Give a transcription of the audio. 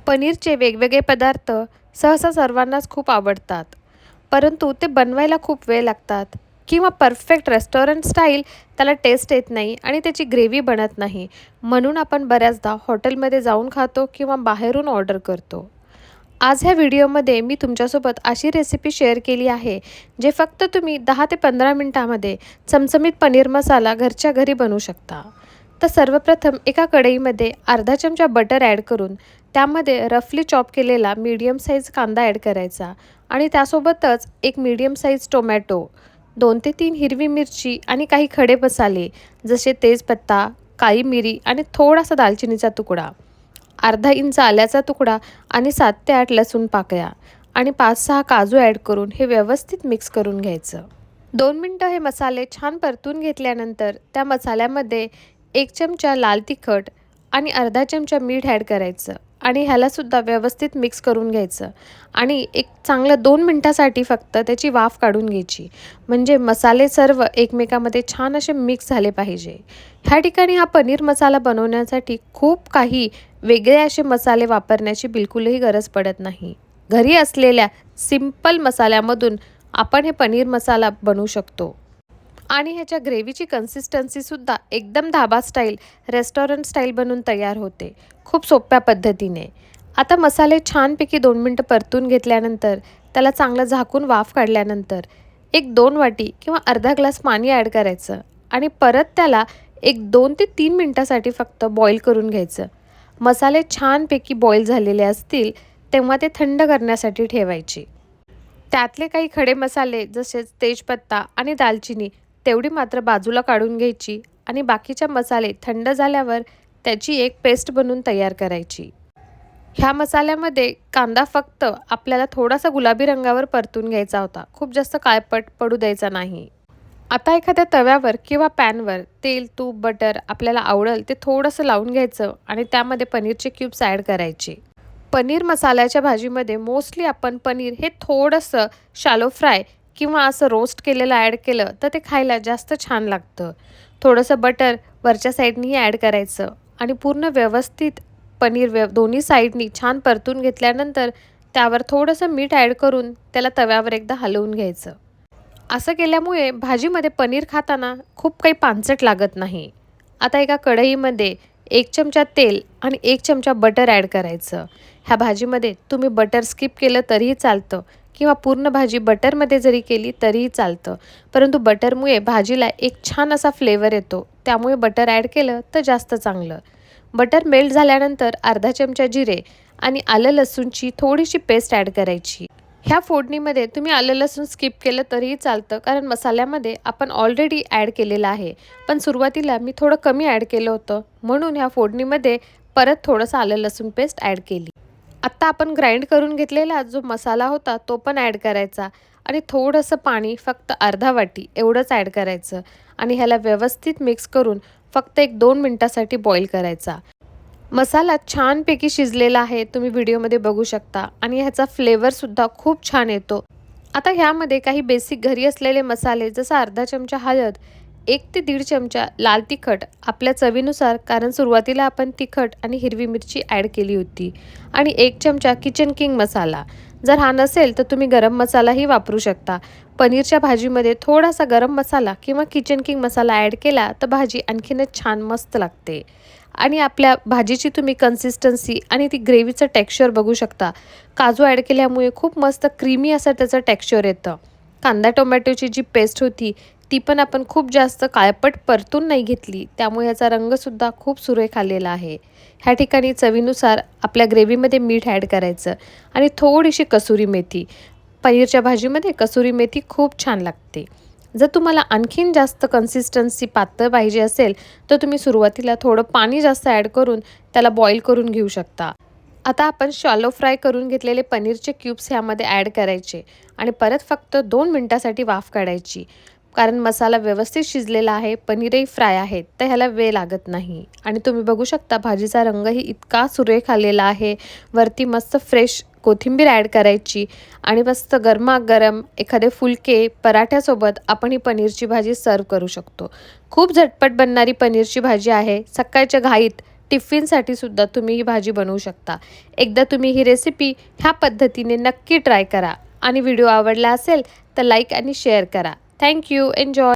पनीरचे वेगवेगळे पदार्थ सहसा सर्वांनाच खूप आवडतात, परंतु ते बनवायला खूप वेळ लागतात किंवा परफेक्ट रेस्टॉरंट स्टाईल त्याला टेस्ट येत नाही आणि त्याची ग्रेव्ही बनत नाही. म्हणून आपण बऱ्याचदा हॉटेलमध्ये जाऊन खातो किंवा बाहेरून ऑर्डर करतो. आज ह्या व्हिडिओमध्ये मी तुमच्यासोबत अशी रेसिपी शेअर केली आहे, जे फक्त तुम्ही 10 ते 15 मिनिटांमध्ये चमचमीत पनीर मसाला घरच्या घरी बनवू शकता. तर सर्वप्रथम एका कढईमध्ये अर्धा चमचा बटर ॲड करून त्यामध्ये रफली चॉप केलेला मीडियम साईज कांदा ॲड करायचा आणि त्यासोबतच एक मीडियम साईज टोमॅटो, 2 ते 3 हिरवी मिरची आणि काही खडे मसाले जसे तेजपत्ता, काळी मिरी आणि थोडासा दालचिनीचा तुकडा, अर्धा इंच आल्याचा तुकडा आणि 7 ते 8 लसूण पाकळ्या आणि 5-6 काजू ॲड करून हे व्यवस्थित मिक्स करून घ्यायचं. 2 मिनटं हे मसाले छान परतून घेतल्यानंतर त्या मसाल्यामध्ये 1 चमचा लाल तिखट आणि अर्धा चमचा मीठ ॲड करायचं आणि ह्यालासुद्धा व्यवस्थित मिक्स करून घ्यायचं आणि एक चांगलं 2 मिनटासाठी फक्त त्याची वाफ काढून घ्यायची. म्हणजे मसाले सर्व एकमेकामध्ये छान असे मिक्स झाले पाहिजे. ह्या ठिकाणी हा पनीर मसाला बनवण्यासाठी खूप काही वेगळे असे मसाले वापरण्याची बिलकुलही गरज पडत नाही. घरी असलेल्या सिंपल मसाल्यामधून आपण हे पनीर मसाला बनवू शकतो आणि ह्याच्या ग्रेव्हीची कन्सिस्टन्सीसुद्धा एकदम धाबा स्टाईल, रेस्टॉरंट स्टाईल बनून तयार होते खूप सोप्या पद्धतीने. आता मसाले छानपैकी 2 मिनटं परतून घेतल्यानंतर त्याला चांगलं झाकून वाफ काढल्यानंतर एक 2 वाटी किंवा अर्धा ग्लास पाणी ॲड करायचं आणि परत त्याला एक 2 ते 3 मिनटासाठी फक्त बॉईल करून घ्यायचं. मसाले छानपैकी बॉईल झालेले असतील तेव्हा ते थंड करण्यासाठी ठेवायचे. त्यातले काही खडे मसाले जसेच तेजपत्ता आणि दालचिनी तेवढी मात्र बाजूला काढून घ्यायची आणि बाकीचे मसाले थंड झाल्यावर त्याची एक पेस्ट बनवून तयार करायची. ह्या मसाल्यामध्ये कांदा फक्त आपल्याला थोडासा गुलाबी रंगावर परतून घ्यायचा होता, खूप जास्त काळपट पडू द्यायचा नाही. आता एखाद्या तव्यावर किंवा पॅनवर तेल, तूप, बटर आपल्याला आवडेल ते थोडंसं लावून घ्यायचं आणि त्यामध्ये पनीरचे क्यूब्स ॲड करायचे. पनीर मसाल्याच्या भाजीमध्ये मोस्टली आपण पनीर हे थोडंसं शॅलो फ्राय किंवा असं रोस्ट केलेलं ॲड केलं तर ते खायला जास्त छान लागतं. थोडंसं बटर वरच्या साईडनीही ॲड करायचं आणि पूर्ण व्यवस्थित पनीर दोन्ही साईडनी छान परतून घेतल्यानंतर त्यावर थोडंसं मीठ ॲड करून त्याला तव्यावर एकदा हलवून घ्यायचं. असं केल्यामुळे भाजीमध्ये पनीर खाताना खूप काही पानसट लागत नाही. आता एका कढईमध्ये 1 चमचा तेल आणि 1 चमचा बटर ॲड करायचं. ह्या भाजीमध्ये तुम्ही बटर स्किप केलं तरीही चालतं किंवा पूर्ण भाजी बटरमध्ये जरी केली तरीही चालतं, परंतु बटरमुळे भाजीला एक छान असा फ्लेवर येतो, त्यामुळे बटर ॲड केलं तर जास्त चांगलं. बटर मेल्ट झाल्यानंतर अर्धा चमचा जिरे आणि आलं लसूणची थोडीशी पेस्ट ॲड करायची. ह्या फोडणीमध्ये तुम्ही आलं लसूण स्किप केलं तरीही चालतं, कारण मसाल्यामध्ये आपण ऑलरेडी ॲड केलेलं आहे. पण सुरुवातीला मी थोडं कमी ॲड केलं होतं, म्हणून ह्या फोडणीमध्ये परत थोडंसं आलं लसूण पेस्ट ॲड केली. आत्ता आपण ग्राइंड करून घेतलेला जो मसाला होता तो पण ॲड करायचा आणि थोडंसं पाणी फक्त अर्धा वाटी एवढंच ॲड करायचं आणि ह्याला व्यवस्थित मिक्स करून फक्त एक 2 मिनटासाठी बॉईल करायचा. मसाला छानपैकी शिजलेला आहे, तुम्ही व्हिडिओमध्ये बघू शकता आणि ह्याचा फ्लेवरसुद्धा खूप छान येतो. आता ह्यामध्ये काही बेसिक घरी असलेले मसाले जसं अर्धा चमचा हळद, 1 ते 1.5 चमचा लाल तिखट आपल्या चवीनुसार, कारण सुरुवातीला आपण तिखट आणि हिरवी मिरची ॲड केली होती, आणि 1 चमचा किचन किंग मसाला. जर हा नसेल तर तुम्ही गरम मसालाही वापरू शकता. पनीरच्या भाजीमध्ये थोडासा गरम मसाला किंवा किचन किंग मसाला ॲड केला तर भाजी आणखीनच छान मस्त लागते. आणि आपल्या भाजीची तुम्ही कन्सिस्टन्सी आणि ती ग्रेव्हीचं टेक्स्चर बघू शकता. काजू ॲड केल्यामुळे खूप मस्त क्रीमी असं त्याचं टेक्स्चर येतं. कांदा टोमॅटोची जी पेस्ट होती ती पण आपण खूप जास्त काळपट परतून नाही घेतली, त्यामुळे ह्याचा रंगसुद्धा खूप सुरेख आलेला आहे. ह्या ठिकाणी चवीनुसार आपल्या ग्रेव्हीमध्ये मीठ ॲड करायचं आणि थोडीशी कसुरी मेथी. पनीरच्या भाजीमध्ये कसुरी मेथी खूप छान लागते. जर तुम्हाला आणखीन जास्त कन्सिस्टन्सी पातळ पाहिजे असेल तर तुम्ही सुरुवातीला थोडं पाणी जास्त ॲड करून त्याला बॉईल करून घेऊ शकता. आता आपण शॅलो फ्राय करून घेतलेले पनीरचे क्यूब्स ह्यामध्ये ॲड करायचे आणि परत फक्त 2 मिनटासाठी वाफ काढायची. कारण मसाला व्यवस्थित शिजलेला आहे, पनीरही फ्राय आहेत, तर ह्याला वेळ लागत नाही. आणि तुम्ही बघू शकता भाजीचा रंगही इतका सुरेख आलेला आहे. वरती मस्त फ्रेश कोथिंबीर ॲड करायची आणि मस्त गरमागरम एखादे फुलके पराठ्यासोबत आपण ही पनीरची भाजी सर्व करू शकतो. खूप झटपट बनणारी पनीरची भाजी आहे. सकाळच्या घाईत टिफिनसाठी सुद्धा तुम्ही ही भाजी बनवू शकता. एकदा तुम्ही ही रेसिपी ह्या पद्धतीने नक्की ट्राय करा आणि व्हिडिओ आवडला असेल तर लाईक आणि शेअर करा. Thank you. एन्जॉय.